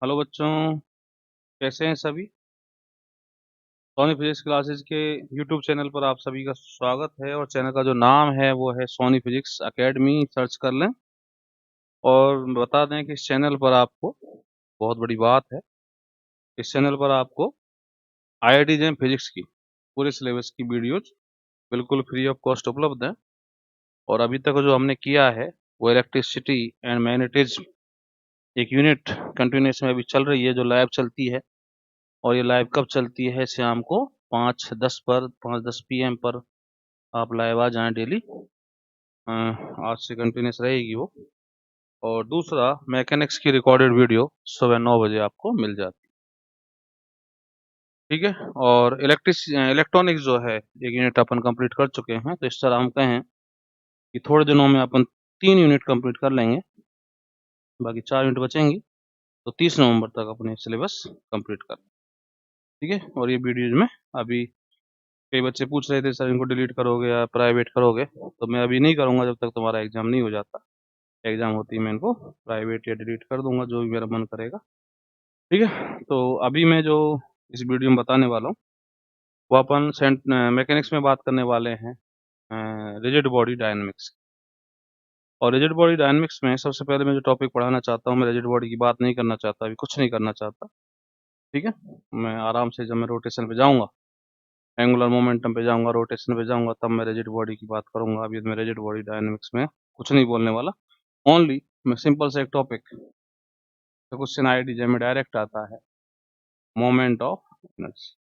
Hello बच्चों, कैसे हैं सभी। सोनी फिजिक्स क्लासेस के यूट्यूब चैनल पर आप सभी का स्वागत है। और चैनल का जो नाम है वो है सोनी फिजिक्स एकेडमी। सर्च कर लें। और बता दें कि इस चैनल पर आपको बहुत बड़ी बात है, इस चैनल पर आपको आईआईटी जैम फिजिक्स की पूरे सिलेबस की वीडियोज बिल्कुल फ्री ऑफ कॉस्ट उपलब्ध है। और अभी तक जो हमने किया है वो इलेक्ट्रिसिटी एंड मैग्नेटिज्म एक यूनिट कंटिन्यूस में अभी चल रही है, जो लाइव चलती है। और ये लाइव कब चलती है? शाम को 5:10 पर आप लाइव आ जाएं डेली। आज से कंटिन्यूस रहेगी वो। और दूसरा, मैकेनिक्स की रिकॉर्डेड वीडियो सुबह 9 बजे आपको मिल जाती है। ठीक है। और इलेक्ट्रॉनिक्स जो है एक यूनिट अपन कंप्लीट कर चुके हैं, तो इस तरह हम कहें कि थोड़े दिनों में अपन 3 यूनिट कंप्लीट कर लेंगे, बाकी 4 यूनिट बचेंगी। तो 30 नवंबर तक अपने सिलेबस कंप्लीट कर लेंगे। ठीक है। और ये वीडियोज में अभी कई बच्चे पूछ रहे थे सर इनको डिलीट करोगे या प्राइवेट करोगे, तो मैं अभी नहीं करूँगा जब तक तुम्हारा एग्जाम नहीं हो जाता। एग्जाम होती है मैं इनको प्राइवेट या डिलीट कर दूंगा, जो भी मेरा मन करेगा। ठीक है। तो अभी मैं जो इस वीडियो में बताने वाला हूँ वो अपन मैकेनिक्स में बात करने वाले हैं रिजिड बॉडी डायनामिक्स। और रिजिड बॉडी डायनामिक्स में सबसे पहले मैं जो टॉपिक पढ़ाना चाहता हूँ, मैं रिजिड बॉडी की बात नहीं करना चाहता, अभी कुछ नहीं करना चाहता। ठीक है। मैं आराम से, जब मैं रोटेशन पे जाऊँगा, एंगुलर मोमेंटम पे जाऊँगा, रोटेशन पे जाऊँगा, तब मैं रिजिड बॉडी की बात करूँगा। अभी मैं रिजिड बॉडी डायनामिक्स में कुछ नहीं बोलने वाला। ओनली मैं सिंपल से एक टॉपिक, तो क्वेश्चन आईआईटी में डायरेक्ट आता है, मोमेंट ऑफ इनर्सी।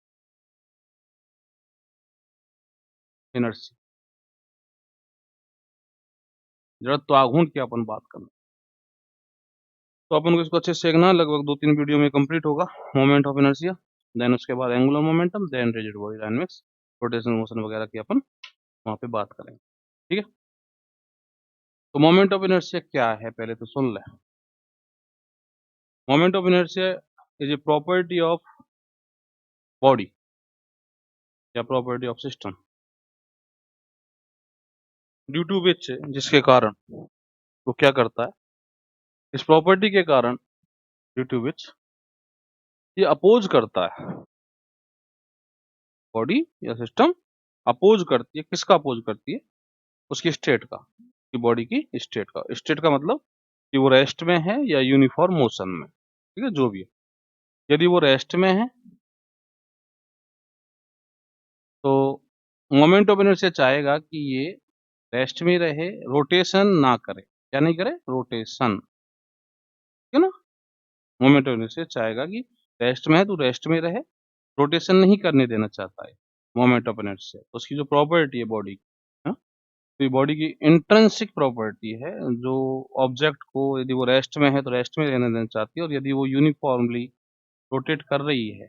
इनर्सी जड़त्व आघूर्ण की अपन बात करना, तो अपन को इसको अच्छे से देखना, लगभग 2-3 वीडियो में कंप्लीट होगा। मोमेंट ऑफ इनर्शिया, देन उसके बाद angular momentum, then rigid body dynamics, rotation motion वगैरह की अपन वहाँ पे बात करेंगे। ठीक है। तो मोमेंट ऑफ इनर्शिया क्या है पहले तो सुन ले। Moment of inertia is a property of body या property of system, due to which, जिसके कारण वो क्या करता है, इस प्रॉपर्टी के कारण, ड्यू टू विच ये अपोज करता है, बॉडी या सिस्टम अपोज करती है। किसका अपोज करती है? उसकी स्टेट का, कि बॉडी की स्टेट का। स्टेट का मतलब कि वो रेस्ट में है या यूनिफॉर्म मोशन में। ठीक है, जो भी है। यदि वो रेस्ट में है तो मोमेंट ऑफ इनर्शिया चाहेगा कि ये रेस्ट में रहे, रोटेशन ना करे। क्या नहीं करे? रोटेशन। ठीक है ना। मोमेंट ऑफ इनर्शिया चाहेगा कि रेस्ट में है तो रेस्ट में रहे, रोटेशन नहीं करने देना चाहता है मोमेंट ऑफ इनर्शिया। तो उसकी जो प्रॉपर्टी है बॉडी की, तो ये बॉडी की इंट्रिंसिक प्रॉपर्टी है, जो ऑब्जेक्ट को यदि वो रेस्ट में है तो रेस्ट में रहने देना चाहती है, और यदि वो यूनिफॉर्मली रोटेट कर रही है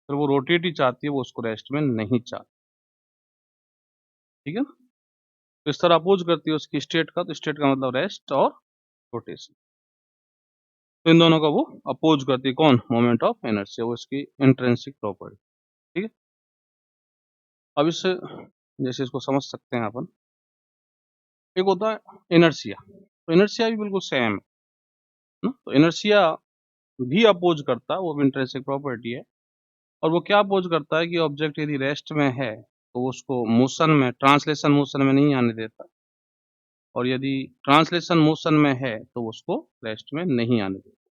तो वो रोटेट ही चाहती है, वो उसको रेस्ट में नहीं चाहती। ठीक है। तो इस तरह अपोज करती है उसकी स्टेट का, तो स्टेट का मतलब रेस्ट और रोटेशन, तो इन दोनों का वो अपोज करती है। कौन? मोमेंट ऑफ इनर्शिया, वो इसकी इंट्रिंसिक प्रॉपर्टी। ठीक है। अब इस जैसे इसको समझ सकते हैं अपन, एक होता है इनर्शिया, तो इनर्शिया भी बिल्कुल सेम है ना। तो इनर्शिया भी अपोज करता है, वो भी इंट्रिंसिक प्रॉपर्टी है। और वो क्या अपोज करता है कि ऑब्जेक्ट यदि रेस्ट में है तो उसको मोशन में, ट्रांसलेशन मोशन में नहीं आने देता, और यदि ट्रांसलेशन मोशन में है तो उसको रेस्ट में नहीं आने देता।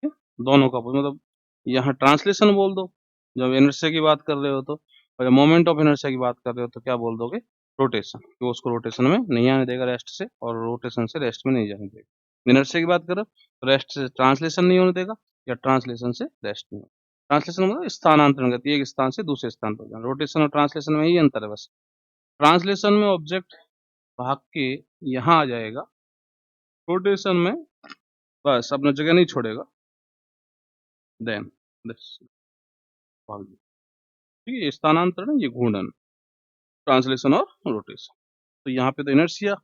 ठीक है? दोनों का मतलब यहाँ ट्रांसलेशन बोल दो जब इनर्शिया की बात कर रहे हो, तो और जब मोमेंट ऑफ इनर्शिया की बात कर रहे हो तो क्या बोल दोगे? रोटेशन, कि वो उसको रोटेशन में नहीं आने देगा रेस्ट से, और रोटेशन से रेस्ट में नहीं जाने देगा। इनर्शिया की बात करो तो रेस्ट से ट्रांसलेशन नहीं होने देगा, या ट्रांसलेशन से रेस्ट नहीं। ट्रांसलेशन मतलब स्थानांतरण करती है एक स्थान से दूसरे स्थान पर जाना। रोटेशन और ट्रांसलेशन में ही अंतर है बस। ट्रांसलेशन में ऑब्जेक्ट भाग के यहाँ आ जाएगा, रोटेशन में बस अपना जगह नहीं छोड़ेगा, देन भाग। ठीक है, स्थानांतरण, ये घूर्णन, ट्रांसलेशन और रोटेशन। तो यहाँ पे तो इनर्शिया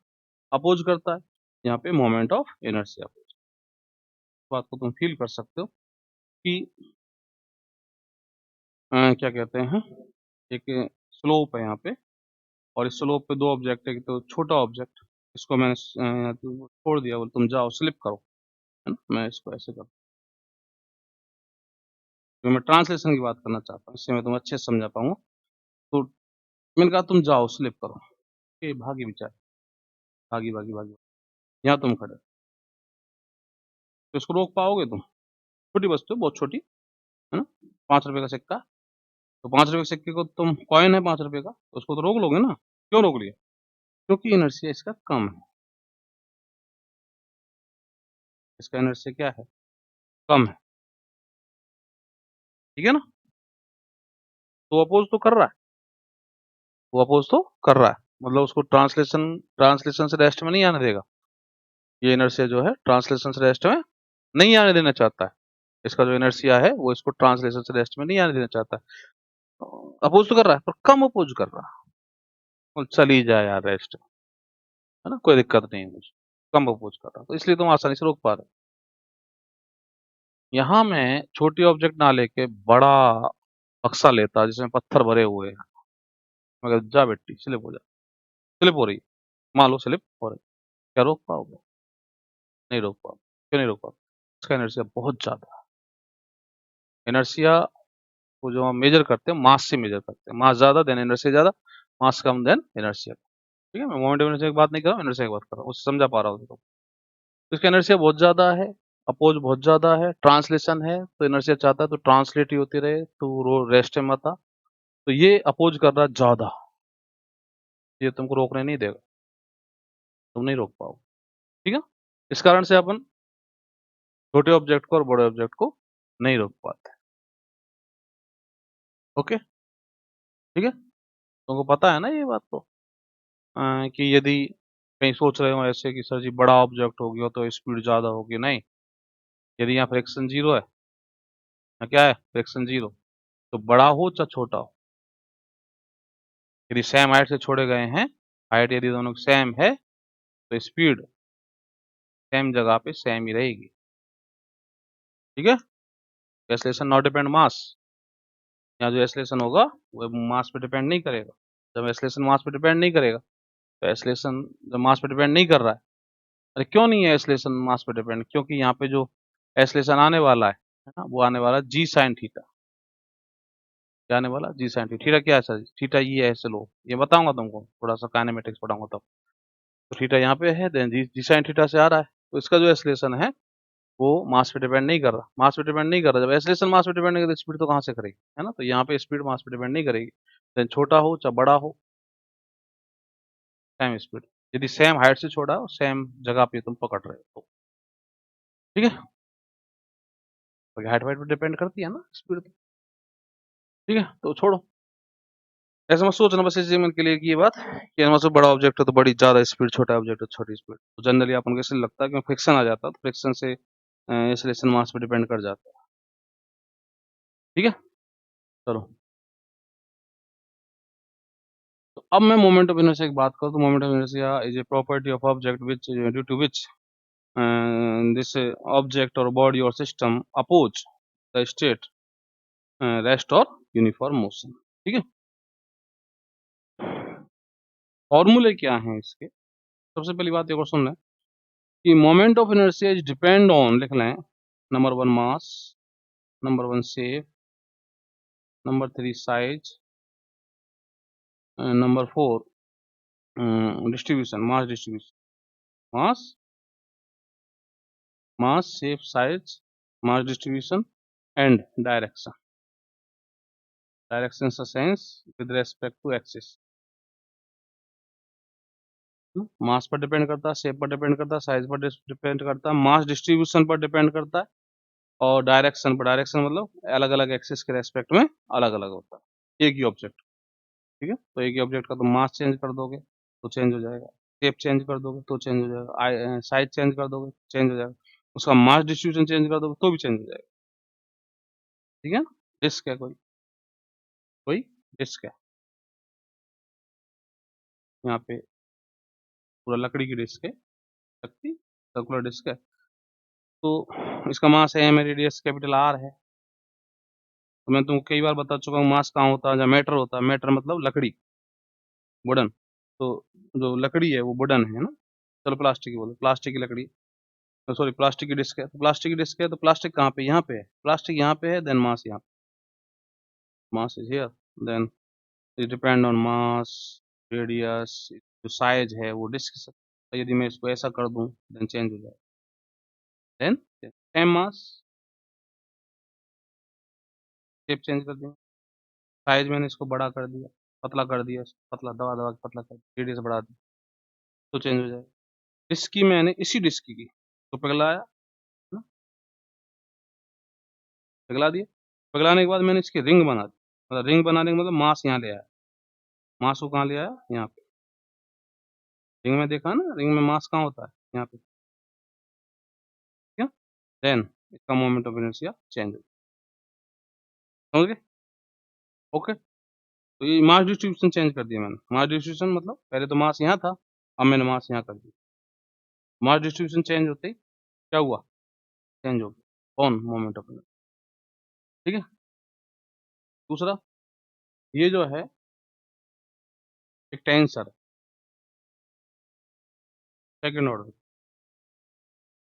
अपोज करता है, यहाँ पे मोमेंट ऑफ इनर्शिया अपोज। बात को तुम फील कर सकते हो कि क्या कहते हैं, एक स्लोप है यहाँ पे, और इस स्लोप पे दो ऑब्जेक्ट है। तो छोटा ऑब्जेक्ट, इसको मैंने छोड़ दिया, बोले तुम जाओ स्लिप करो। है ना? मैं इसको ऐसे करता हूँ, तो मैं ट्रांसलेशन की बात करना चाहता हूँ, इससे मैं तुम्हें अच्छे से समझा पाऊंगा। तो मैंने कहा तुम जाओ स्लिप करो, ये भागी बेचारे, भागी भागी भागी, यहाँ तुम खड़े, तो इसको रोक पाओगे तुम? छोटी वस्तु है, बहुत छोटी, है ना? 5 रुपए का सिक्का, तो 5 रुपए के सिक्के को तुम, कॉइन है 5 रुपए का, तो उसको तो रोक लोगे ना? क्यों रोक लिया? क्योंकि इनर्शिया इसका कम है, इसका इनर्शिया क्या है? कम है, ठीक है ना? तो अपोज तो कर रहा है, वो अपोज तो कर रहा है, मतलब उसको ट्रांसलेशन से रेस्ट में नहीं आने देगा। ये इनर्शिया जो है ट्रांसलेशन से रेस्ट में नहीं आने देना चाहता है, इसका जो इनर्शिया है वो इसको ट्रांसलेशन से रेस्ट में नहीं आने देना चाहता है। अपोज तो कर रहा है, पर कम अपोज कर रहा है, बोल चली जाए यार रेस्ट, है ना, कोई दिक्कत नहीं है मुझे, कम अपोज कर रहा है, तो इसलिए तुम आसानी से रोक पा रहे हो। यहाँ मैं छोटी ऑब्जेक्ट ना लेके बड़ा बक्सा लेता जिसमें पत्थर भरे हुए हैं, मगर जा बेटी स्लिप हो जा, स्लिप हो रही है, मान लो स्लिप हो रही है, क्या रोक पाओगे? नहीं रोक पाओगे। क्यों नहीं रोक पाओगे? इसका इनर्शिया बहुत ज्यादा है। इनर्शिया को जो हम मेजर करते हैं मास से मेजर करते हैं, मास ज्यादा देन इनर्शिया ज्यादा, मास कम देन इनर्शिया। ठीक है, मैं मोमेंट ऑफ इनर्शिया की बात नहीं कर रहा हूँ, इनर्शिया की बात कर रहा हूँ, उससे समझा पा रहा हूँ तो इसका इनर्शिया बहुत ज्यादा है, अपोज बहुत ज्यादा है, ट्रांसलेशन है, तो इनर्शिया चाहता है तो ट्रांसलेट ही होती रहे, तो रो रेस्ट में मत आ, तो ये अपोज कर रहा ज्यादा, ये तुमको रोकने नहीं देगा, तुम नहीं रोक पाओगे। ठीक है, इस कारण से अपन छोटे ऑब्जेक्ट को और बड़े ऑब्जेक्ट को नहीं रोक पाते। ओके, ठीक है, तुमको पता है ना ये बात तो, कि यदि कहीं सोच रहे हो ऐसे कि सर जी बड़ा ऑब्जेक्ट हो गया तो स्पीड ज्यादा होगी, नहीं, यदि यहाँ फ्रिक्शन जीरो है, यहाँ क्या है फ्रिक्शन जीरो, तो बड़ा हो चाहे छोटा हो, यदि सेम हाइट से छोड़े गए हैं, हाइट यदि दोनों सेम है, तो स्पीड सेम जगह पे सेम ही रहेगी। ठीक है, एक्सेलरेशन नॉट डिपेंड मास, यहाँ जो एक्सेलरेशन होगा वो मास पे डिपेंड नहीं करेगा। जब एक्सेलरेशन मास पे डिपेंड नहीं करेगा, तो एक्सेलरेशन जब मास पे डिपेंड नहीं कर रहा है, अरे क्यों नहीं है एक्सेलरेशन मास पे डिपेंड? क्योंकि यहाँ पे जो एक्सेलरेशन आने वाला है ना, वो आने वाला जी साइन थीटा, क्या आने वाला? जी साइन थीटा। थीटा क्या है सर? थीटा ये है, चलो ये बताऊंगा तुमको, थोड़ा सा काइनेमेटिक्स पढ़ाऊंगा तब। तो थीटा यहाँ पे है, देन जी जी साइन थीटा से आ रहा है, तो इसका जो एक्सेलरेशन है वो मास पे डिपेंड नहीं कर रहा, मास पे डिपेंड नहीं कर रहा। जब एक्सेलरेशन मास पे डिपेंड नहीं करेगा तो स्पीड तो कहाँ से करेगी, है ना? तो यहाँ पे स्पीड मास पे डिपेंड नहीं करेगी, देन छोटा हो चाहे बड़ा हो सेम स्पीड, यदि सेम हाइट से छोड़ा हो सेम जगह पे तुम पकड़ रहे हो तो। ठीक है, तो हाइट वाइट पे डिपेंड करती है ना स्पीड तो। ठीक है, तो छोड़ो, ऐसा मत सोचना बस इस जीवन के लिए कि ये बात कि हमारे से बड़ा ऑब्जेक्ट है तो बड़ी ज्यादा स्पीड, छोटा ऑब्जेक्ट है तो छोटी स्पीड, तो जनरली अपन को ऐसे लगता है कि फ्रिक्शन आ जाता है, तो फ्रिक्शन से एक्सेलरेशन मास पे डिपेंड कर जाता है। ठीक है, चलो, तो अब मैं मोमेंट ऑफ इनर्शिया की बात करूँ तो moment of inertia is a property of object which due to which this object or body or system oppose the state rest or uniform motion। ठीक है, फॉर्मूले क्या हैं इसके? सबसे पहली बात एक और सुन लें कि moment of inertia is depend on, लिख लें, number 1 mass, number 1 shape, number 3 size, number 4 distribution, mass distribution, mass, mass shape size, mass distribution and direction, direction in sense with respect to axis. Mass पर depend करता है, shape पर depend करता है, size पर depend करता है, mass distribution पर डिपेंड करता है, और डायरेक्शन पर, डायरेक्शन मतलब अलग अलग एक्सिस के रेस्पेक्ट में अलग अलग होता है एक ही ऑब्जेक्ट। ठीक है, तो एक ही ऑब्जेक्ट का तो मास चेंज कर दोगे तो चेंज हो जाएगा, शेप चेंज कर दोगे तो चेंज हो जाएगा, साइज चेंज कर दोगे चेंज हो जाएगा, उसका मास डिस्ट्रीब्यूशन चेंज कर दोगे तो भी चेंज हो जाएगा। ठीक है, डिस्क है कोई, कोई डिस्क है यहाँ पे, पूरा लकड़ी की डिस्क है, शक्ति सर्कुलर डिस्क है, तो इसका मास है एम, रेडियस कैपिटल आर है। तो मैं तुमको कई बार बता चुका हूँ मास कहाँ होता है, जहाँ मैटर होता है, मैटर मतलब लकड़ी, वुडन, तो जो लकड़ी है वो वुडन है ना, चलो प्लास्टिक की बोलो, प्लास्टिक की लकड़ी, सॉरी प्लास्टिक की डिस्क है, तो प्लास्टिक की डिस्क है तो प्लास्टिक कहाँ पे, यहाँ पे है, प्लास्टिक यहाँ पे है, देन मास यहाँ, mass is here, then it depend on mass, radius, जो साइज है वो डिस्क से, तो यदि मैं इसको ऐसा कर दूं देन चेंज हो जाए, then same mass, shape change कर दिया, साइज मैंने इसको बड़ा कर दिया, पतला कर दिया, पतला दबा दबा के पतला कर दिया, रेडियस बढ़ा दी, तो चेंज हो जाएगा। डिस्क की मैंने इसी डिस्क की तो पिघलाया ना, पिघला दिया, पिघलाने के बाद मैंने इसकी रिंग बना दी, मतलब रिंग बनाने का मतलब मास यहाँ ले आया, मास को कहाँ ले आया, यहाँ पे, रिंग में देखा ना, रिंग में मास कहाँ होता है, यहाँ पे, क्या, देन इसका मोमेंट ऑफ इनर्शिया चेंज हो, समझ गए, ओके। तो ये मास डिस्ट्रीब्यूशन चेंज कर दिया मैंने, मास डिस्ट्रीब्यूशन मतलब पहले तो मास यहाँ था, अब मैंने मास यहाँ कर दिया, मास डिस्ट्रीब्यूशन चेंज होते ही क्या हुआ, चेंज हो गया कौन, मोमेंट ऑफ इनर्शिया, ठीक है। दूसरा, ये जो है एक टेंसर, सेकंड ऑर्डर,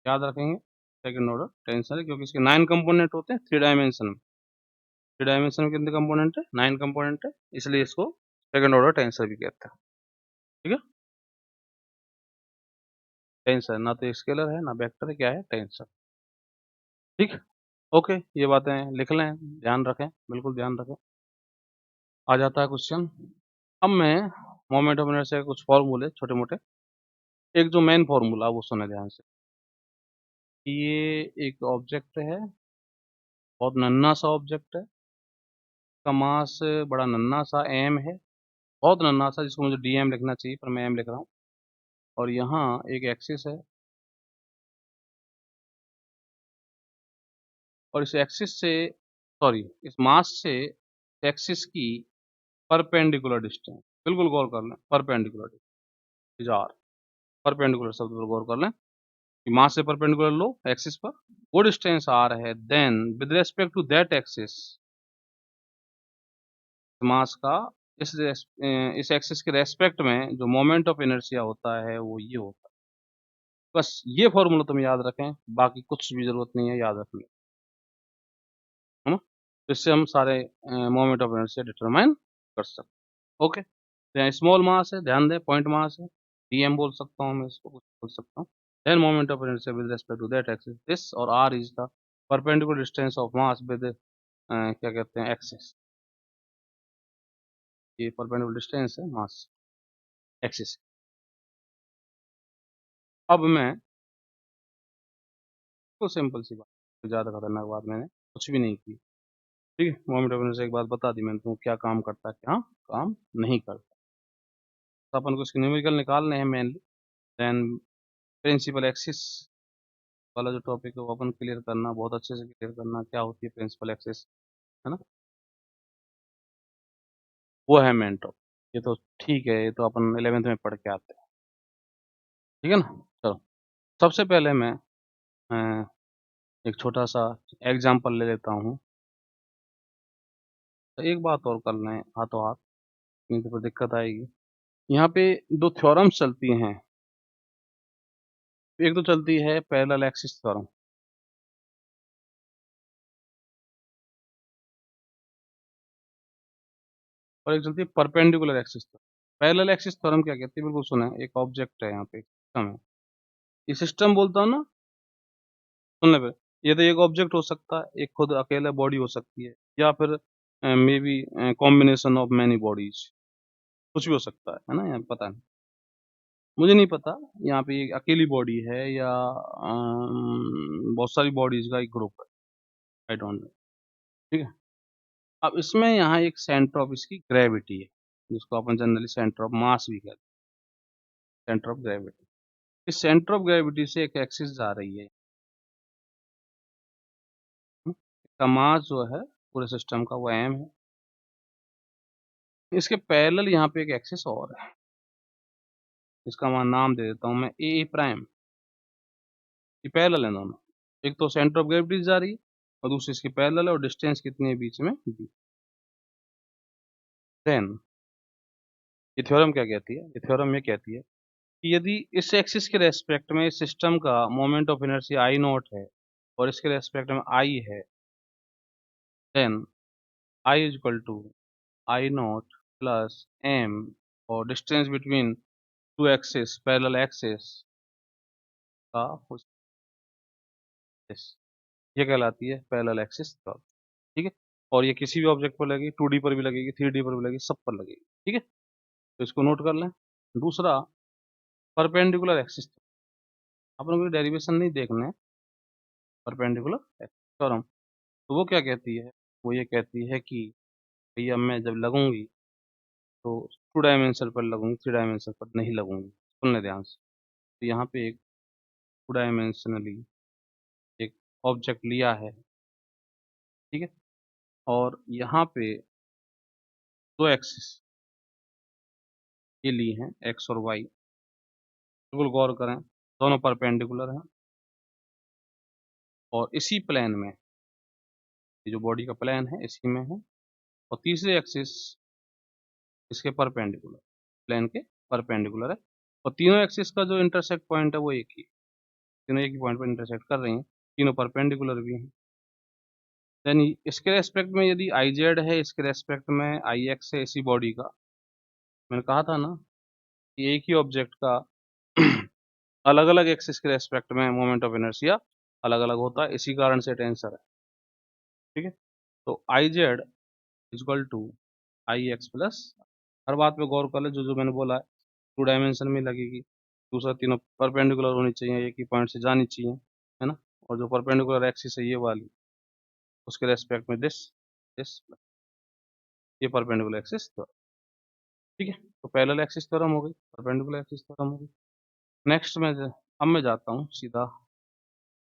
याद रखेंगे, सेकंड ऑर्डर टेंसर है, क्योंकि इसके 9 कंपोनेंट होते हैं थ्री डायमेंशन में, थ्री डायमेंशन में कितने कंपोनेंट है, 9 कंपोनेंट है, इसलिए इसको सेकंड ऑर्डर टेंसर भी कहते हैं, ठीक है। टेंसर ना तो स्केलर है ना वेक्टर है, क्या है, टेंसर, ठीक है, ओके। ये बातें लिख लें, ध्यान रखें, बिल्कुल ध्यान रखें। आ जाता है क्वेश्चन, अब मैं मोमेंट ऑफ इनर्शिया के कुछ फॉर्मूले छोटे मोटे, एक जो मेन फॉर्मूला वो सुने ध्यान से, ये एक ऑब्जेक्ट है, बहुत नन्हा सा ऑब्जेक्ट है, इसका मास बड़ा नन्हा सा एम है, बहुत नन्हा सा, जिसको मुझे डीएम लिखना चाहिए पर मैं एम लिख रहा हूँ, और यहाँ एक एक्सिस है, और इस एक्सिस से, सॉरी इस मास से एक्सिस की परपेंडिकुलर डिस्टेंस, बिल्कुल गौर कर लें, परपेंडिकुलर डिस्टेंस आर, परपेंडिकुलर शब्द पर गौर कर लें कि मास से परपेंडिकुलर लो एक्सिस पर, वो डिस्टेंस आर है, then with respect to that axis, mass का इस एक्सिस के रेस्पेक्ट में जो मोमेंट ऑफ इनर्शिया होता है वो ये होता है, बस ये फॉर्मूला तुम याद रखें, बाकी कुछ भी जरूरत नहीं है याद रखने, है ना, तो इससे हम सारे मोमेंट ऑफ इनर्शिया डिटरमाइन कर सकते, ओके। तो यहाँ स्मॉल मास है, ध्यान दें, पॉइंट मास है, डीएम बोल सकता हूँ मैं इसको, कुछ बोल सकता हूँ, then moment of inertia with respect to that axis, this और r is the perpendicular distance of mass with क्या कहते हैं, एक्सिस, ये परपेंडिकुलर डिस्टेंस है मास एक्सिस। अब मैं तो सिंपल सी बात, ज़्यादा खतरनाक बात मैंने कुछ भी नहीं की, ठीक है। मोमेंट ऑफ इनर्शिया एक बात बता दी मैंने तुमको, क्या काम करता है, क्या काम नहीं करता, तो अपन को इसके न्यूमेरिकल निकालने हैं मेनली, देन प्रिंसिपल एक्सिस वाला जो टॉपिक है वो अपन क्लियर करना, बहुत अच्छे से क्लियर करना, क्या होती है प्रिंसिपल एक्सिस, है ना, वो है मेन टॉपिक, ये तो ठीक है, ये तो अपन 11th में पढ़ के आते हैं, ठीक है ना। चलो, सबसे पहले मैं एक छोटा सा एग्जाम्पल ले लेता हूँ, तो एक बात और कर लें हाथों हाथ, नहीं तो फिर दिक्कत आएगी। यहाँ पे दो थ्योरम्स चलती हैं, एक तो चलती है पैरेलल एक्सिस थ्योरम, और एक चलती है perpendicular axis theorem. Parallel axis theorem क्या कहती है, बिल्कुल सुना है, एक ऑब्जेक्ट है यहाँ पे, सिस्टम है, ये सिस्टम बोलता हूँ ना, सुनने पे, ये तो एक ऑब्जेक्ट हो सकता है, एक खुद अकेला बॉडी हो सकती है, या फिर may be combination of many bodies, कुछ भी हो सकता है ना, यहाँ पता नहीं, मुझे नहीं पता, यहाँ पे एक अकेली बॉडी है या बहुत सारी बॉडीज का एक ग्रुप है, आई डोंट नो, ठीक है। अब इसमें यहाँ एक सेंटर ऑफ इसकी ग्रेविटी है, जिसको अपन जनरली सेंटर ऑफ मास भी कहते हैं, सेंटर ऑफ ग्रेविटी, इस सेंटर ऑफ ग्रेविटी से एक एक्सिस जा रही है, इसका मास जो है पूरे सिस्टम का वो एम है, इसके पैरेलल यहाँ पे एक एक्सिस और है, इसका मैं नाम दे देता हूँ मैं ए प्राइम, ये पैरेलल है दोनों, एक तो सेंटर ऑफ ग्रेविटी जा रही है और दूसरी इसकी पैरेलल है, और डिस्टेंस कितनी है बीच में, डी, देन ये थ्योरम क्या कहती है, ये थ्योरम ये कहती है कि यदि इस एक्सिस के रेस्पेक्ट में इस सिस्टम का moment of inertia I naught है और इसके रेस्पेक्ट में आई है, then I is equal to I naught plus m और distance between two axis parallel axis का ये कहलाती है पैरेलल एक्सिस कर्व। ठीक है, और ये किसी भी ऑब्जेक्ट पर लगेगी, 2D पर भी लगेगी, 3D पर भी लगेगी, सब पर लगेगी। ठीक है, तो इसको नोट कर लें। दूसरा, परपेंडिकुलर एक्सिस, आप लोगों को डेरिवेशन नहीं देखना है, परपेंडिकुलर एक्सिस थ्योरम। तो वो क्या कहती है, वो ये कहती है कि भैया मैं जब लगूंगी तो 2 डायमेंशन पर लगूंगी, 3 डायमेंशन पर नहीं लगूंगी। सुन ले ध्यान से। तो यहाँ पे एक 2 डायमेंशनली एक ऑब्जेक्ट लिया है, ठीक है, और यहाँ पे दो एक्सिस ये ली हैं, एक्स और वाई। बिल्कुल गौर करें, दोनों परपेंडिकुलर हैं और इसी प्लेन में, ये जो बॉडी का प्लेन है इसी में है, और तीसरे एक्सिस इसके परपेंडिकुलर, प्लेन के परपेंडिकुलर है, और तीनों एक्सिस का जो इंटरसेक्ट पॉइंट है वो एक ही, तीनों एक ही पॉइंट पर इंटरसेक्ट कर रही हैं, तीनों परपेंडिकुलर भी हैं। देन इसके रेस्पेक्ट में यदि आई जेड है, इसके रेस्पेक्ट में आई एक्स है इसी बॉडी का, मैंने कहा था ना कि एक ही ऑब्जेक्ट का अलग अलग एक्सिस के रेस्पेक्ट में मोमेंट ऑफ इनर्शिया अलग अलग होता है, इसी कारण से टेंसर है। ठीक है, तो I z equal to I x plus, हर बात पे गौर कर ले, जो जो मैंने बोला है 2 डायमेंशन में लगेगी, दूसरा तीनों परपेंडिकुलर होनी चाहिए, एक ही पॉइंट से जानी चाहिए, है ना, और जो परपेंडिकुलर एक्सिस है ये वाली, उसके रेस्पेक्ट में दिस ये परपेंडिकुलर एक्सिस थ्योरम। ठीक है, तो पैरेलल एक्सिस थ्योरम हो गई, परपेंडिकुलर एक्सिस थ्योरम हो गई। नेक्स्ट में अब मैं जाता हूँ सीधा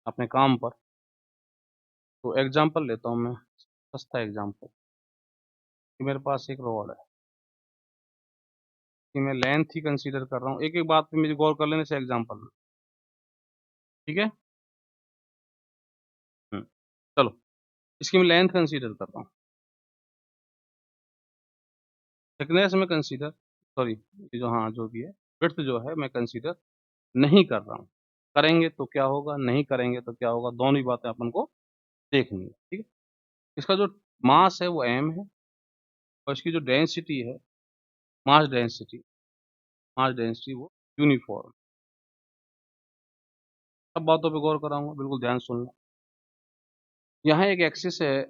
अपने काम पर। तो एग्जाम्पल लेता हूँ मैं, सस्ता एग्जाम्पल, कि मेरे पास एक रॉड है, कि मैं लेंथ ही कंसीडर कर रहा हूँ, एक एक बात पे मेरी गौर कर लेने से एग्जाम्पल में। ठीक है, चलो इसकी मैं लेंथ कंसीडर कर रहा हूँ, थिकनेस में कंसीडर, सॉरी ये जो, हाँ जो भी है, विड्थ जो है मैं कंसीडर नहीं कर रहा हूँ। करेंगे तो क्या होगा, नहीं करेंगे तो क्या होगा, दोनों ही बातें अपन को देखनी है। ठीक है, इसका जो मास है वो m है, और इसकी जो डेंसिटी है, मास डेंसिटी, मास डेंसिटी वो यूनिफॉर्म। सब बातों पे गौर कराऊंगा, बिल्कुल ध्यान सुनना। यहाँ एक एक्सिस है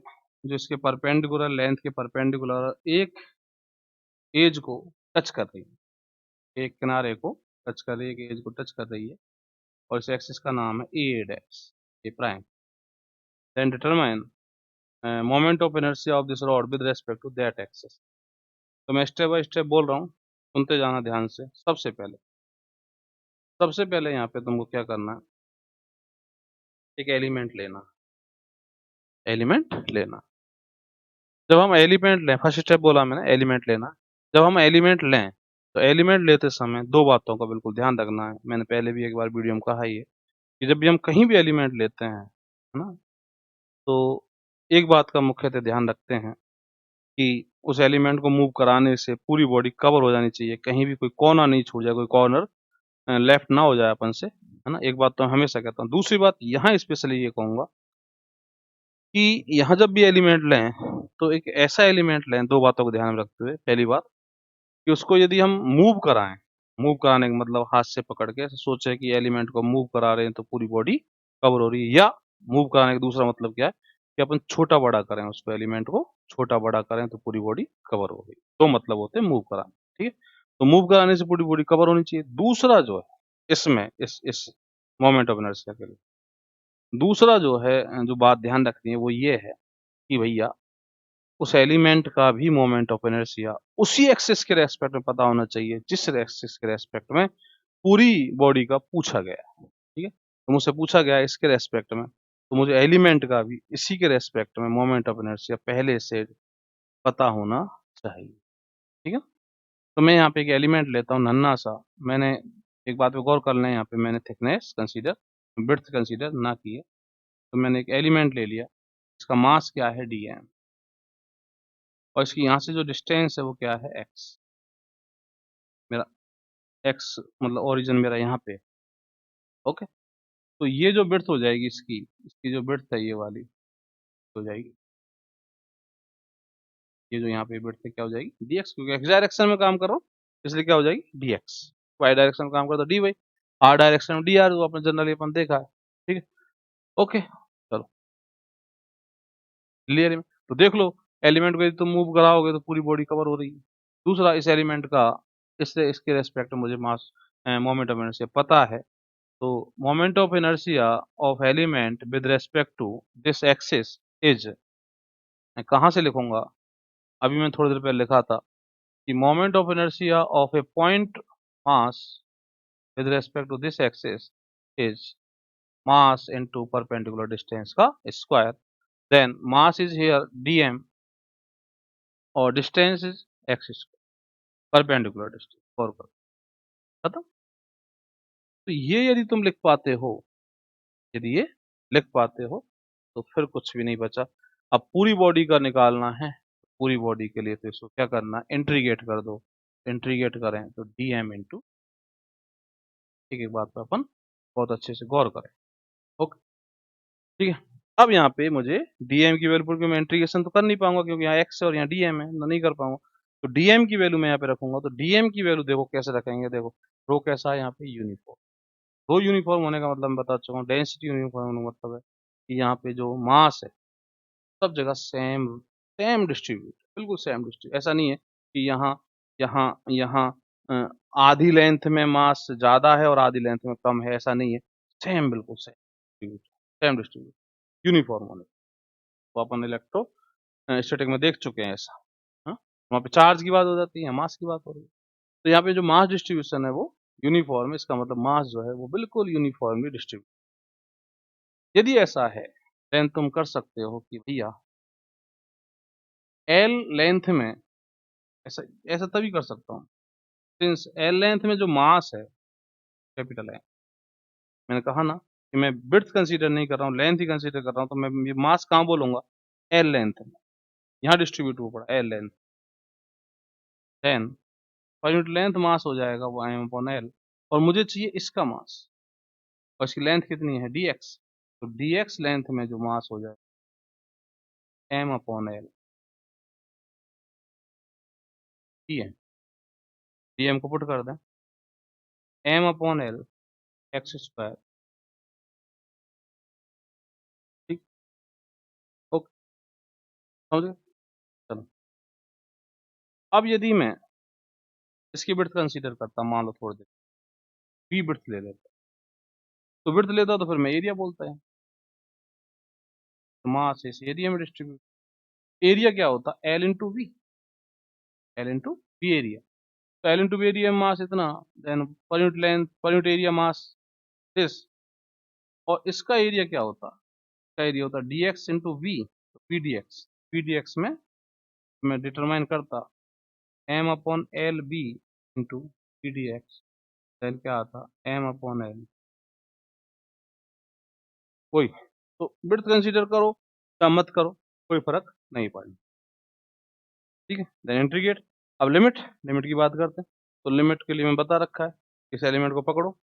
जो इसके परपेंडिकुलर, लेंथ के परपेंडिकुलर एक एज को टच कर रही है, एक किनारे को टच कर रही है, एक एज को टच कर रही है, और इस एक्सिस का नाम है A dash, A prime. Then determine moment of inertia of this rod with respect to that axis. तो मैं स्टेप बाय स्टेप बोल रहा हूँ, सुनते जाना ध्यान से। सबसे पहले यहाँ पे तुमको क्या करना है, एक एलिमेंट लेना, एलिमेंट लेना। जब हम एलिमेंट लें, फर्स्ट स्टेप बोला मैंने एलिमेंट लेना। जब हम एलिमेंट लें तो एलिमेंट लेते समय दो बातों का बिल्कुल ध्यान रखना है, मैंने पहले भी एक बार वीडियो में कहा ही है, कि जब भी हम कहीं भी एलिमेंट लेते हैं, है ना, तो एक बात का मुख्यतः ध्यान रखते हैं कि उस एलिमेंट को मूव कराने से पूरी बॉडी कवर हो जानी चाहिए, कहीं भी कोई कोना नहीं छूट जाए, कोई कॉर्नर लेफ्ट ना हो जाए अपन से, है ना। एक बात तो हमेशा कहता हूँ। दूसरी बात यहाँ स्पेशली ये कहूँगा कि यहाँ जब भी एलिमेंट लें तो एक ऐसा एलिमेंट लें, दो बातों को ध्यान में रखते हुए। पहली बात कि उसको यदि हम मूव कराएं, मूव कराने का मतलब हाथ से पकड़ के ऐसे सोचे कि एलिमेंट को मूव करा रहे हैं तो पूरी बॉडी कवर हो रही है, या मूव कराने का दूसरा मतलब क्या है कि अपन छोटा बड़ा करें उसको, एलिमेंट को छोटा बड़ा करें तो पूरी बॉडी कवर हो गई। दो मतलब होते हैं मूव कराने। ठीक है, तो मूव कराने से पूरी बॉडी कवर होनी चाहिए। दूसरा जो है इसमें, इस मोमेंट ऑफ इनर्शिया के लिए दूसरा जो है, जो बात ध्यान रखनी है वो ये है कि भैया उस एलिमेंट का भी मोमेंट ऑफ इनर्शिया उसी एक्सिस के रेस्पेक्ट में पता होना चाहिए जिस एक्सिस के रेस्पेक्ट में पूरी बॉडी का पूछा गया है। ठीक है, तो मुझसे पूछा गया है इसके रेस्पेक्ट में, तो मुझे एलिमेंट का भी इसी के रेस्पेक्ट में मोमेंट ऑफ इनर्शिया पहले से पता होना चाहिए। ठीक है, तो मैं यहाँ पे एक एलिमेंट लेता हूँ नन्हा सा। मैंने एक बात पे गौर करना है, यहाँ पे मैंने थिकनेस कंसीडर, विड्थ कंसीडर ना किए, तो मैंने एक एलिमेंट ले लिया, इसका मास क्या है dm, और इसकी यहाँ से जो डिस्टेंस है वो क्या है x। मेरा एक्स मतलब ओरिजिन मेरा यहाँ पे, ओके। तो ये जो विड्थ हो जाएगी इसकी जो विड्थ है ये वाली हो जाएगी, ये जो यहाँ पे विड्थ है क्या हो जाएगी dx, क्योंकि x डायरेक्शन में काम कर रहा हूँ इसलिए क्या हो जाएगी dx। y डायरेक्शन में काम कर तो dy, r डायरेक्शन में dr, वो अपने जनरली अपन देखा है, ठीक है, ओके। चलो क्लियर है। तो देख लो एलिमेंट को यदि तुम मूव कराओगे तो पूरी बॉडी कवर हो रही है। दूसरा, इस एलिमेंट का इससे इसके रेस्पेक्ट में मुझे मास मोमेंट ऑफ इनर्शिया पता है, तो moment of inertia of element with respect to this axis is, मैं कहाँ से लिखूंगा, अभी मैं थोड़ी देर पहले लिखा था कि moment of inertia of a point mass with respect to this axis is mass into perpendicular distance का square, then mass is here dm और distance is x square, perpendicular distance और खत्म। तो ये यदि तुम लिख पाते हो, यदि ये लिख पाते हो तो फिर कुछ भी नहीं बचा। अब पूरी बॉडी का निकालना है, पूरी बॉडी के लिए तो इसको क्या करना है, इंट्रीगेट कर दो। इंट्रीगेट करें तो dm इंटू, एक एक बात पर अपन बहुत अच्छे से गौर करें, ओके, ठीक है। अब यहाँ पे मुझे dm की वैल्यू, क्योंकि मैं इंटीग्रेशन तो कर नहीं पाऊंगा क्योंकि यहाँ x है और यहाँ dm है, मैं नहीं कर पाऊंगा, तो dm की वैल्यू मैं यहाँ पे रखूंगा। तो dm की वैल्यू देखो कैसे रखेंगे, देखो रो कैसा है यहाँ पे, यूनिफॉर्म। रो यूनिफॉर्म होने का मतलब मैं बता चुका हूँ, डेंसिटी यूनिफॉर्म होने का मतलब है कि यहाँ पे जो मास है सब जगह सेम सेम डिस्ट्रीब्यूट, बिल्कुल सेम डिस्ट्रीब्यूट। ऐसा नहीं है कि यहाँ यहाँ यहाँ अ, आधी लेंथ में मास ज्यादा है और आधी लेंथ में कम है, ऐसा नहीं है, सेम बिल्कुल same distribute, same distribute, uniform होने। तो अपन इलेक्ट्रो स्टैटिक में देख चुके हैं ऐसा, हाँ, वहाँ पे चार्ज की बात हो जाती है, मास की बात हो रही है। तो यहाँ पे जो मास डिस्ट्रीब्यूशन है वो यूनिफॉर्म है, इसका मतलब मास जो है वो बिल्कुल यूनिफॉर्मली डिस्ट्रीब्यूट। यदि ऐसा है देन तुम कर सकते हो कि भैया एल लेंथ में, ऐसा ऐसा तभी कर सकता हूँ सिंस एल लेंथ में जो मास है कैपिटल है, मैंने कहा ना कि मैं विड्थ कंसीडर नहीं कर रहा हूँ, लेंथ ही कंसीडर कर रहा हूँ, तो मैं ये मास कहाँ बोलूंगा, एल लेंथ में, यहाँ डिस्ट्रीब्यूट हुआ पड़ा L length, then per unit length mass हो जाएगा वो एम अपॉन एल, और मुझे चाहिए इसका मास, और इसकी लेंथ कितनी है dx, तो dx लेंथ में जो मास हो जाएगा एम अपॉन एल, ठीक है, dm को पुट कर दें, M upon L x square, ठीक, ओके, समझ गए। चलो अब यदि मैं इसकी विड्थ कंसीडर करता, मान लो थोड़ी देर वी विड्थ ले लेता, तो विड्थ लेता तो फिर मैं एरिया बोलता है, तो मास इस एरिया में डिस्ट्रीब्यूट, एरिया क्या होता L into V, L into V area, तो L into V area mass इतना, then per unit length per unit area mass this, और इसका एरिया क्या होता, इसका एरिया होता डी एक्स इंटू वी, तो पी डी एक्स में मैं डिटरमाइन करता M upon L B into P D X, then क्या आता एम अपॉन एल, वही। तो विड्थ कंसीडर करो या मत करो कोई फर्क नहीं पड़ना, ठीक है, देन इंटीग्रेट। अब लिमिट, लिमिट की बात करते हैं, तो लिमिट के लिए मैं बता रखा है, इस एलिमेंट को पकड़ो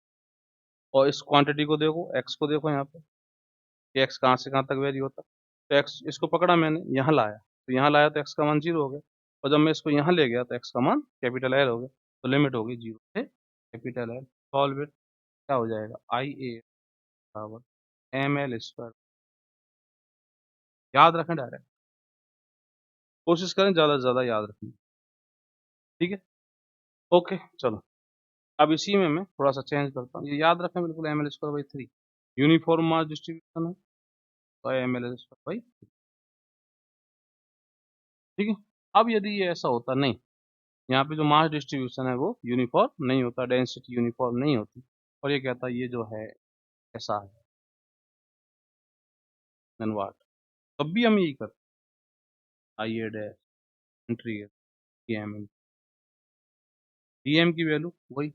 और इस क्वांटिटी को देखो, एक्स को देखो यहाँ पे कि एक्स कहाँ से कहाँ तक वेरी होता है। तो एक्स इसको पकड़ा मैंने, यहाँ लाया, तो यहाँ लाया तो एक्स का मान 0 हो गया, और जब मैं इसको यहाँ ले गया तो एक्स का मान कैपिटल एल हो गया, तो लिमिट होगी 0 से कैपिटल एल। सॉल्व इट, क्या हो जाएगा आई ए बराबर एम एल स्क्वायर, याद रखें डायरेक्ट, कोशिश करें ज़्यादा से ज़्यादा याद रखने, ठीक है, ओके। चलो अब इसी में मैं थोड़ा सा चेंज करता हूँ, ये याद रखें बिल्कुल, M L square by 3 uniform mass distribution है, तो एम एल स्क्वायर बाई, ठीक है। अब यदि ये ऐसा होता नहीं, यहाँ पे जो मास डिस्ट्रीब्यूशन है वो यूनिफॉर्म नहीं होता, डेंसिटी यूनिफॉर्म नहीं होती, और ये कहता है ये जो है ऐसा है, देन व्हाट, तब भी हम यही करते, आई A dash entry DM, DM की वैल्यू वही,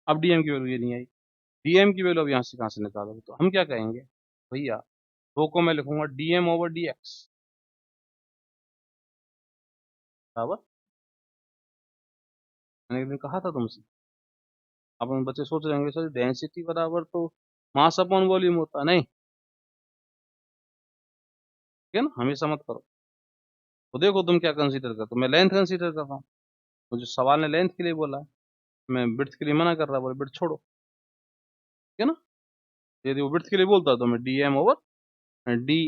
अब डीएम की वैल्यू ये नहीं आई, डीएम की वैल्यू अब यहाँ से कहाँ से निकालोगे, तो हम क्या कहेंगे भैया, रो को मैं लिखूंगा डीएम ओवर डी एक्स बराबर, मैंने एक दिन कहा था तुमसे अपन बच्चे सोच रहे होंगे सर डेंसिटी बराबर तो मास अपॉन वॉल्यूम होता नहीं, ठीक है ना, हमेशा मत करो। तो देखो तुम क्या कंसीडर करते हो, मैं लेंथ कंसीडर कर रहा हूँ, मुझे सवाल ने लेंथ के लिए बोला है, मैं विड्थ के लिए मना कर रहा, बोले विड्थ छोड़ो, ठीक है ना। यदि वो विड्थ के लिए बोलता तो मैं d M over d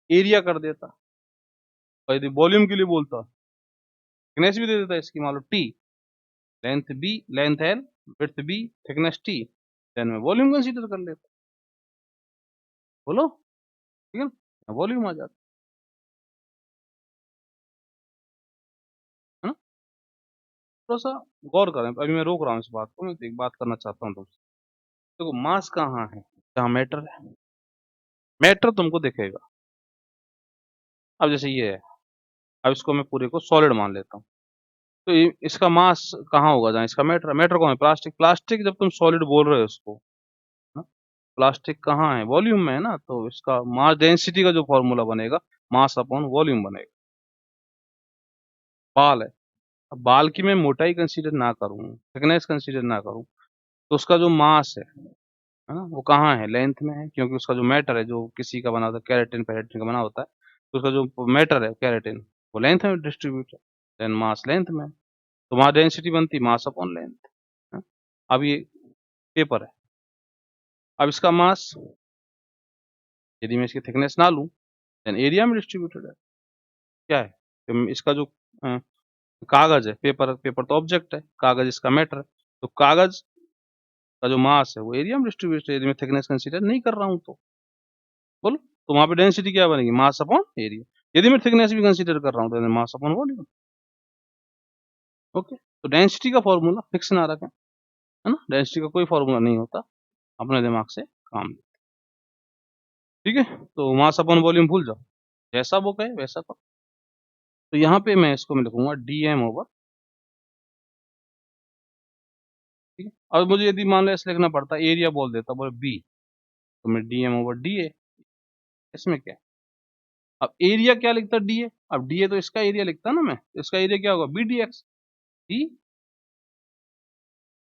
area कर देता, और यदि वॉल्यूम के लिए बोलता थिकनेस भी दे देता इसकी, मान लो T, length B, length L, width B, thickness T, then मैं वॉल्यूम कंसीडर कर लेता। बोलो, ठीक है ना, वॉल्यूम आ जाता है ना। थोड़ा सा गौर करें, अभी मैं रोक रहा हूँ इस बात को, मैं एक बात करना चाहता हूँ तुमसे। देखो मास कहाँ है, जहाँ मैटर है, मैटर तुमको दिखेगा। अब जैसे ये है, अब इसको मैं पूरे को सॉलिड मान लेता हूँ, तो इसका मास कहाँ होगा जहाँ इसका मैटर, मैटर कौन है, प्लास्टिक, प्लास्टिक जब तुम सॉलिड बोल रहे हो इसको, ना, प्लास्टिक कहाँ है, वॉल्यूम में है ना, तो इसका मास डेंसिटी का जो फॉर्मूला बनेगा, मास अपॉन वॉल्यूम बनेगा। बाल है, अब बाल की मैं मोटाई कंसीडर ना करूँ, थिकनेस कंसीडर ना करूँ, तो उसका जो मास है ना, वो कहाँ है, लेंथ में है, क्योंकि उसका जो मैटर है, जो किसी का बना होता है, केराटिन पेराटिन का बना होता है, तो उसका जो मैटर है केराटिन, वो लेंथ में डिस्ट्रीब्यूट है, देन मास लेंथ में है। तो वहाँ डेंसिटी बनती मास अपॉन लेंथ। अब ये पेपर है, अब इसका मास यदि मैं इसकी थिकनेस ना लूँ, देन एरिया में डिस्ट्रीब्यूटेड है। क्या है, इसका जो कागज है, पेपर, पेपर तो ऑब्जेक्ट है, कागज इसका मैटर है, तो कागज का जो मास है वो एरिया में डिस्ट्रीब्यूटेड है, यदि मैं थिकनेस कंसीडर नहीं कर रहा हूँ तो। बोलो, तो वहां पे डेंसिटी क्या बनेगी, मास अपॉन एरिया। यदि मैं थिकनेस भी कंसीडर कर रहा हूँ तो मास अपॉन वॉल्यूम। ओके, तो डेंसिटी का फॉर्मूला फिक्स ना रखें, है ना, डेंसिटी का कोई फॉर्मूला नहीं होता, अपने दिमाग से काम लो, ठीक है। तो मास अपॉन वॉल्यूम भूल जाओ, जैसा वो कहे वैसा करो। तो यहाँ पे मैं इसको मैं लिखूंगा डी एम ओवर, ठीक है। और मुझे यदि मान लो ऐसे लिखना पड़ता, एरिया बोल देता, बोले बी, तो मैं d M over d A, इसमें क्या है, अब एरिया क्या लिखता, डी ए, अब डी ए तो इसका एरिया लिखता ना मैं, तो इसका एरिया क्या होगा, बी डी एक्स, बी,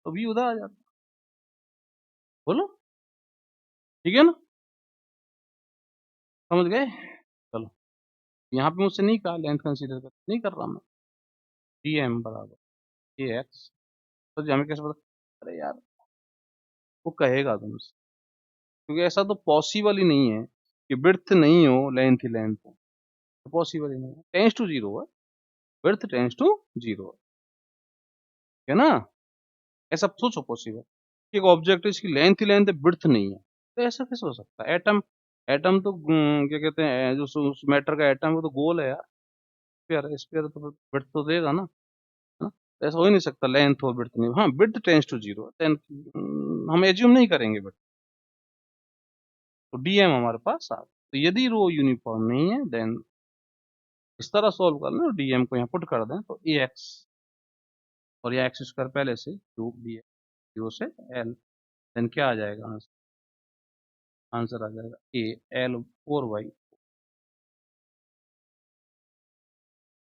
तो बी उधर आ जाता। बोलो, ठीक है ना, समझ गए। चलो, यहाँ पे मुझसे नहीं कहा लेंथ कंसीडर कर, नहीं कर रहा मैं, डी एम बराबर ए एक्स, तो हमें कैसे पता, अरे यार वो कहेगा तुमसे, क्योंकि ऐसा तो पॉसिबल ही नहीं है कि विड्थ नहीं हो लेंथ ही लेंथ हो, तो पॉसिबल ही नहीं है, टेंस टू जीरो है, विड्थ टेंस टू जीरो है ना। ऐसा सोचो पॉसिबल कि एक ऑब्जेक्ट है इसकी लेंथ ही लेंथ है, विड्थ नहीं है, तो ऐसा कैसे हो सकता है। एटम, एटम तो क्या कहते हैं, जो उस मैटर का एटम है वो तो गोल है यार, स्फीयर है, स्फीयर तो विड्थ तो देगा ना, है ना। तो ऐसा हो ही नहीं सकता लेंथ हो विड्थ नहीं, हाँ विड्थ टेंस टू जीरो, हम एज्यूम नहीं करेंगे बट, तो डीएम हमारे पास आ, तो यदि रो यूनिफॉर्म नहीं है देन इस तरह सॉल्व करना, डीएम को यहाँ पुट कर दें तो ए एक्स, और ये एक्स स्क्वायर पहले से क्यूब डी जीरो से एल, देन क्या आ जाएगा, आंसर आ जाएगा ए एल फोर वाई,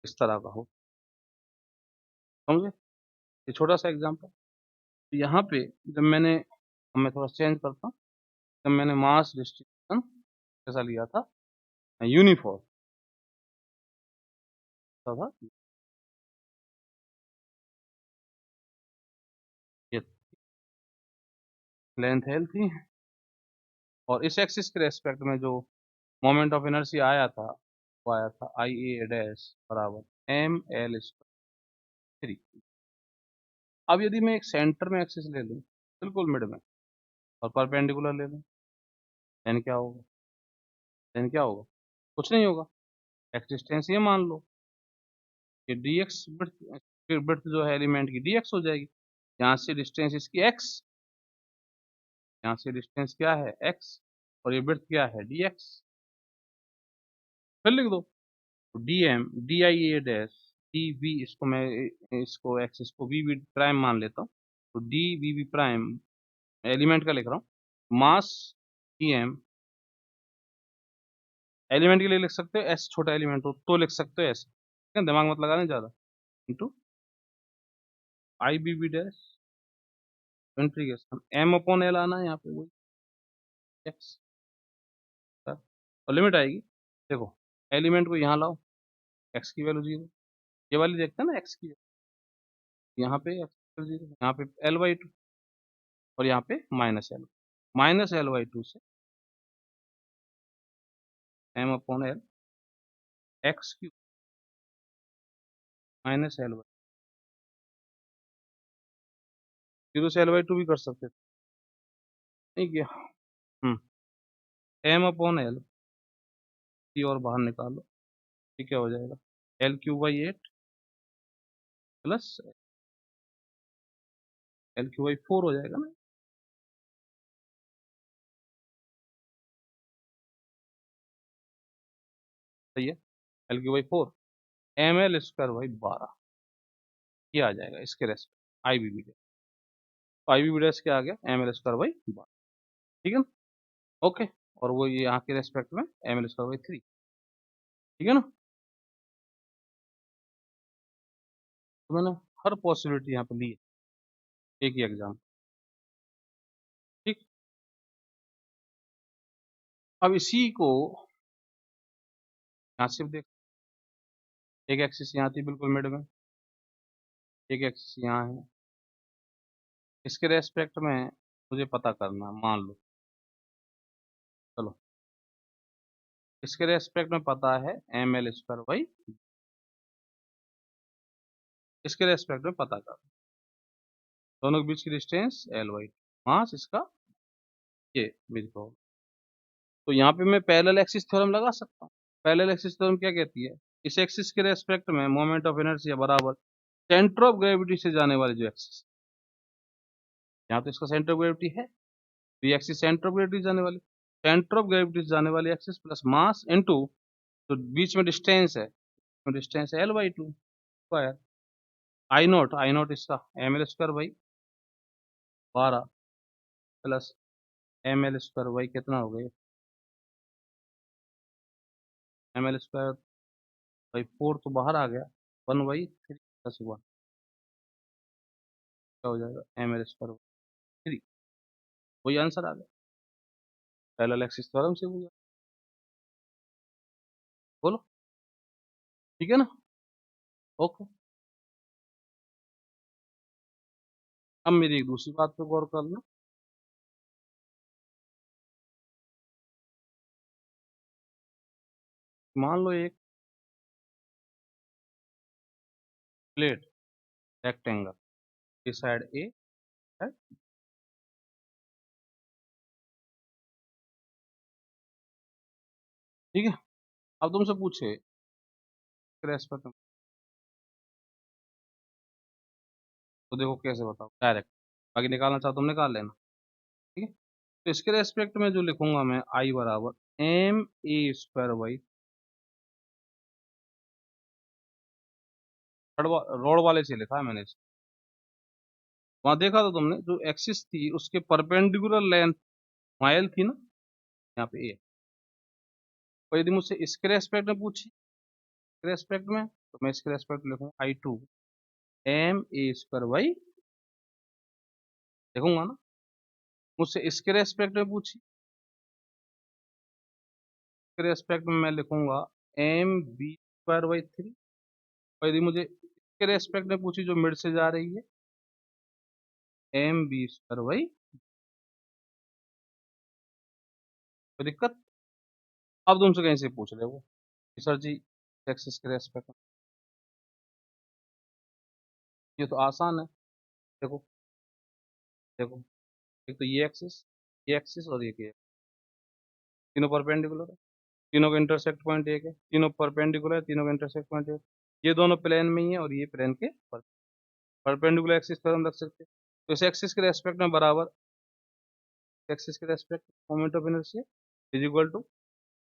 इस तरह का हो, समझे। ये छोटा सा एग्जाम्पल, तो यहाँ पे जब मैंने, अब मैं थोड़ा चेंज करता हूँ, जब मैंने मास डिस्ट्रीब्यूशन कैसा लिया था, यूनिफॉर्म था, ये लेंथ एल थी, और इस एक्सिस के रेस्पेक्ट में जो मोमेंट ऑफ इनर्शिया आया था, वो आया था आई ए डैश बराबर एम एल थ्री। अब यदि मैं एक सेंटर में एक्सिस ले लूँ, बिल्कुल मिड में, और परपेंडिकुलर ले लूँ, देन क्या होगा, देन क्या होगा, कुछ नहीं होगा, एक्सिस्टेंस ये मान लो कि डी एक्स ब्रिथ जो है एलिमेंट की डी एक्स हो जाएगी, यहाँ से डिस्टेंस इसकी एक्स, यहाँ से डिस्टेंस क्या है एक्स, और ये ब्रिथ क्या है डी एक्स, फिर लिख दो, तो d M d I A dash d V, इसको मैं इसको एक्सिस को वी वी प्राइम मान लेता हूँ, तो d V V prime element का लिख रहा हूँ, मास डी एम, एलिमेंट के लिए लिख सकते हो एस, छोटा एलिमेंट हो तो लिख सकते हो एस, ठीक है, दिमाग मत लगाने ज़्यादा, into I B B dash integration M upon L आना है यहाँ पे, वही एक्स और लिमिट आएगी। देखो एलिमेंट को यहाँ लाओ, एक्स की वैल्यू 0, ये वाली देखते हैं ना एक्स की, यहाँ पे एक्स की वैल्यू 0, यहाँ पे L/2 और यहाँ पे -L/2 से M upon L x cube -L/2, 0 से L/2 भी कर सकते थे, नहीं किया। एम अपॉन एल की और बाहर निकालो, ये क्या हो जाएगा, L3/8 प्लस L3/4 हो जाएगा ना, सही है। L3/4 ml² 12 ये आ जाएगा इसके रेस्पेक्ट IBB डैश, तो IBB डैश क्या आ गया, ml²/12, ठीक है ना, ओके। और वो ये यहाँ के रेस्पेक्ट में ml²/3, ठीक है ना। तो मैंने हर पॉसिबिलिटी यहाँ पे ली है एक ही एग्जाम, ठीक। अब इसी को यहाँ से देख, एक एक्सिस यहाँ थी बिल्कुल मिड में, एक एक्सिस यहाँ है, इसके रेस्पेक्ट में मुझे पता करना है, मान लो चलो इसके रेस्पेक्ट में पता है ml², इसके रेस्पेक्ट में पता कर, दोनों के बीच की डिस्टेंस L/2, मास इसका ये बीच का, तो यहाँ पे मैं पैरेलल एक्सिस थ्योरम लगा सकता हूँ। पैरेलल एक्सिस थ्योरम क्या कहती है, इस एक्सिस के रेस्पेक्ट में मोमेंट ऑफ इनर्शिया बराबर सेंटर ऑफ ग्रेविटी से जाने वाली जो एक्सिस, यहाँ तो इसका सेंटर ऑफ ग्रेविटी है, तो ये एक्सिस सेंटर ऑफ ग्रेविटी जाने वाली, सेंटर ऑफ ग्रेविटी से जाने वाली एक्सिस प्लस मास इनटू जो बीच में डिस्टेंस है, डिस्टेंस है L/2 स्क्वायर, I0 इसका ml²/12 प्लस ml² कितना हो गया, ml²/4 तो बाहर आ गया, 1/3 प्लस 1 क्या हो जाएगा, ml²/3, वही आंसर आ गया, पैरेलल एक्सिस थ्योरम से हो गया, बोलो ठीक है ना, ओके। अब मेरी एक दूसरी बात पे गौर करना, मान लो एक प्लेट रेक्टेंगल, इस साइड ए है, ठीक है। अब तुमसे पूछे रेस्पेक्ट, तो देखो कैसे बताओ डायरेक्ट, बाकी निकालना चाहो तुम निकाल लेना, ठीक है। तो इसके रेस्पेक्ट में जो लिखूंगा मैं, I बराबर ma², रोड वाले से लिखा है मैंने इसको, वहां देखा था तुमने जो एक्सिस थी उसके परपेंडिकुलर लेंथ माइल थी ना, यहाँ पे ए, और यदि मुझसे इसके रेस्पेक्ट में पूछी, रेस्पेक्ट में, तो मैं इसके रेस्पेक्ट में लिखूंगा I2 ma² लिखूंगा ना, मुझसे इसके रेस्पेक्ट में पूछी, इसके रेस्पेक्ट में मैं लिखूंगा mb²/3, और यदि मुझे इसके रेस्पेक्ट में पूछी जो मिड से जा रही है, mb², कोई दिक्कत। अब तुमसे कहीं से पूछ रहे हो कि सर जी एक्सिस के रेस्पेक्ट में, ये तो आसान है, देखो देखो, एक तो ये एक्सिस और ये तीनों परपेंडिकुलर है, तीनों का इंटरसेक्ट पॉइंट एक है, तीनों परपेंडिकुलर है, तीनों का इंटरसेक्ट पॉइंट एक, ये दोनों प्लेन में ही है और ये प्लेन के परपेंडिकुलर एक्सिस पर हम रख सकते हैं, तो इस एक्सिस के रेस्पेक्ट में बराबर, एक्सिस के respect moment of inertia is equal to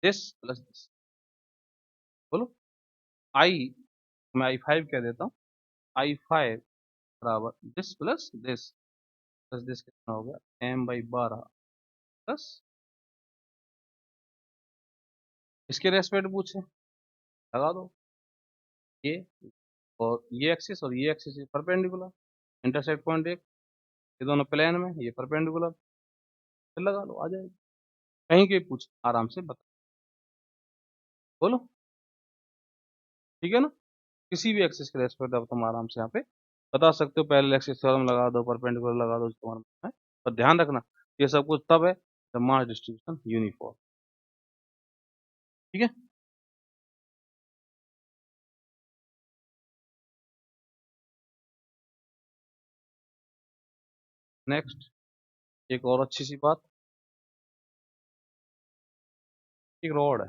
this plus this, बोलो आई, मैं I5 कह देता हूँ, I5 बराबर this plus this, plus this कितना हो गया m/12 प्लस, इसके रेस्पेक्ट पूछे लगा दो, ये और ये एक्सिस परपेंडिकुलर, इंटरसेक्ट पॉइंट एक, ये दोनों प्लेन में, ये परपेंडिकुलर, फिर लगा लो, आ जाएगी। कहीं के पूछ आराम से बता, बोलो, ठीक है ना। किसी भी एक्सिस के रेस्पेक्ट अब तुम आराम से यहाँ पे बता सकते हो, पैरेलल एक्सिस थ्योरम लगा दो, परपेंडिकुलर लगा दो, तुम्हारा है। पर ध्यान रखना ये सब कुछ तब है जब मास डिस्ट्रीब्यूशन यूनिफॉर्म, ठीक है। नेक्स्ट, एक और अच्छी सी बात, एक रॉड है,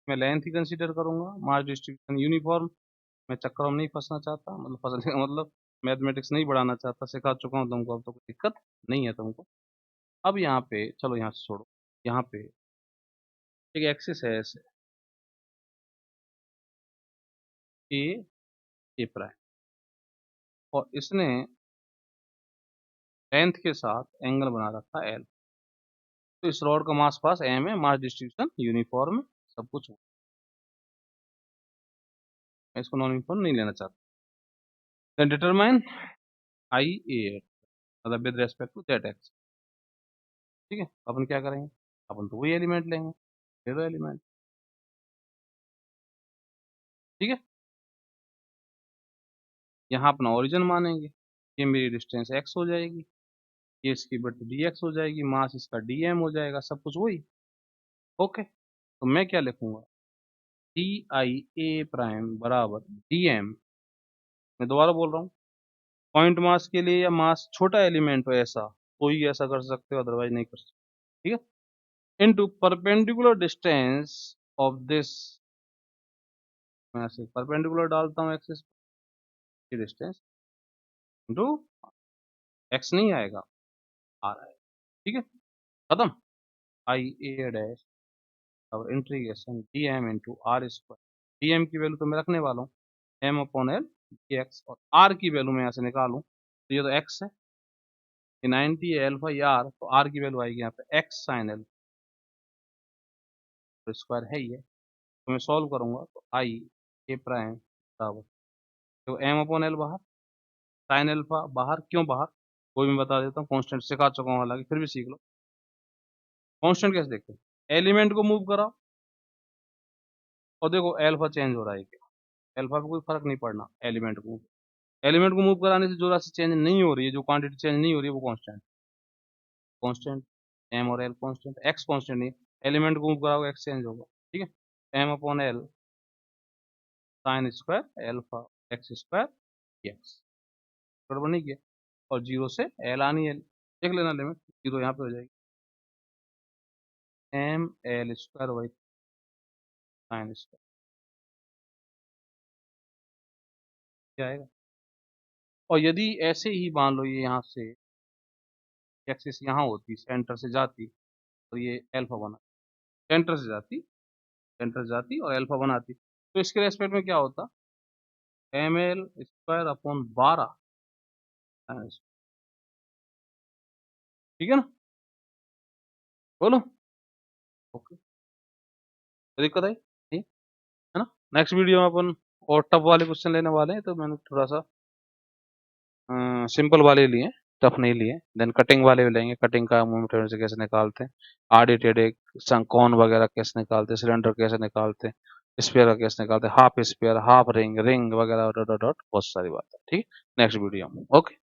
मैं लेंथ ही कंसीडर करूंगा, मास डिस्ट्रीब्यूशन यूनिफॉर्म, मैं चक्करों में नहीं फंसना चाहता, मतलब फंसने का मतलब मैथमेटिक्स नहीं बढ़ाना चाहता, सिखा चुका हूँ तुमको, अब तो कोई दिक्कत नहीं है तुमको। अब यहाँ पे चलो, यहाँ से छोड़ो, यहाँ पे एक एक्सिस है ऐसे, ए ए प्राइम, और इसने लेंथ के साथ एंगल बना रखा एल, तो इस रॉड का मास पास एम है, मास डिस्ट्रीब्यूशन यूनिफॉर्म है, सब कुछ है। मैं इसको नॉन यूनिफॉर्म नहीं लेना चाहता। देन डिटरमाइन आई ए मतलब with respect to that x, ठीक है। अपन क्या करेंगे, अपन तो वही एलिमेंट लेंगे, ले लो एलिमेंट, ठीक है। यहाँ अपना ओरिजिन मानेंगे, ये मेरी डिस्टेंस एक्स हो जाएगी, ये इसकी बट डी एक्स हो जाएगी, मास इसका डी एम हो जाएगा, सब कुछ वही। ओके, तो मैं क्या लिखूंगा, डी आई ए प्राइम बराबर डी एम, मैं दोबारा बोल रहा हूँ, पॉइंट मास के लिए या मास छोटा एलिमेंट हो ऐसा, तो ही ऐसा कर सकते हो, अदरवाइज नहीं कर सकते, ठीक है। Into perpendicular distance of this, मैं ऐसे परपेंडिकुलर डालता हूँ एक्सिस की डिस्टेंस, इंटू एक्स नहीं आएगा, आ रहा है, ठीक है, खत्म। आई ए डैश और integration d M into r square, d M की वैल्यू तो मैं रखने वाला हूँ M upon L d x, और आर की वैल्यू मैं यहाँ से निकालूँ, तो ये तो एक्स है, ये 90 है, एल्फा ये आर, तो आर की वैल्यू आएगी यहाँ पे एक्स साइन एल स्क्वायर है ये, तो मैं सॉल्व करूंगा, तो आई ए प्राइम बराबर, तो एम अपॉन एल बाहर, साइन एल्फा बाहर, क्यों बाहर कोई मैं बता देता हूँ, कांस्टेंट सिखा चुका हूँ हालांकि, फिर भी सीख लो। कांस्टेंट कैसे देखते हैं, एलिमेंट को मूव कराओ और देखो एल्फा चेंज हो रहा है क्या, एल्फा पे कोई फर्क नहीं पड़ना, एलिमेंट को मूव कराने से जो राशि चेंज नहीं हो रही है, जो क्वांटिटी चेंज नहीं हो रही है, वो कांस्टेंट, कांस्टेंट एम और एल कांस्टेंट, एक्स कांस्टेंट नहीं, एलिमेंट को मूव कराओगे एक्स चेंज होगा, ठीक है। M upon L sine square alpha x square x, गड़बड़ नहीं किया, और जीरो से एल आनी एल, देख लेना लिमिट, जीरो यहाँ पे हो जाएगी, M L square y sine square, क्या आएगा। और यदि ऐसे ही मान लो ये यहाँ से एक्सिस यहाँ होती, सेंटर से जाती, और ये एल्फा बना, सेंटर से जाती, सेंटर से जाती और एल्फा बनाती, तो इसके रेस्पेक्ट में क्या होता, एम एल स्क्वायर अपॉन 12, ठीक है ना, बोलो, ओके, कोई दिक्कत आई नहीं, है ना। नेक्स्ट वीडियो में अपन और टफ वाले क्वेश्चन लेने वाले हैं, तो मैंने थोड़ा सा सिंपल वाले लिए, टफ नहीं लिए। देन कटिंग वाले भी लेंगे, कटिंग का मूवमेंट से कैसे निकालते हैं, आड़े टेढ़े कोन वगैरह कैसे निकालते हैं, सिलेंडर कैसे निकालते हैं, स्पेयर का कैसे निकालते हैं, half sphere, half ring, ring वगैरह डॉट डॉट डॉट, बहुत सारी बात है, ठीक है। नेक्स्ट वीडियो में, ओके।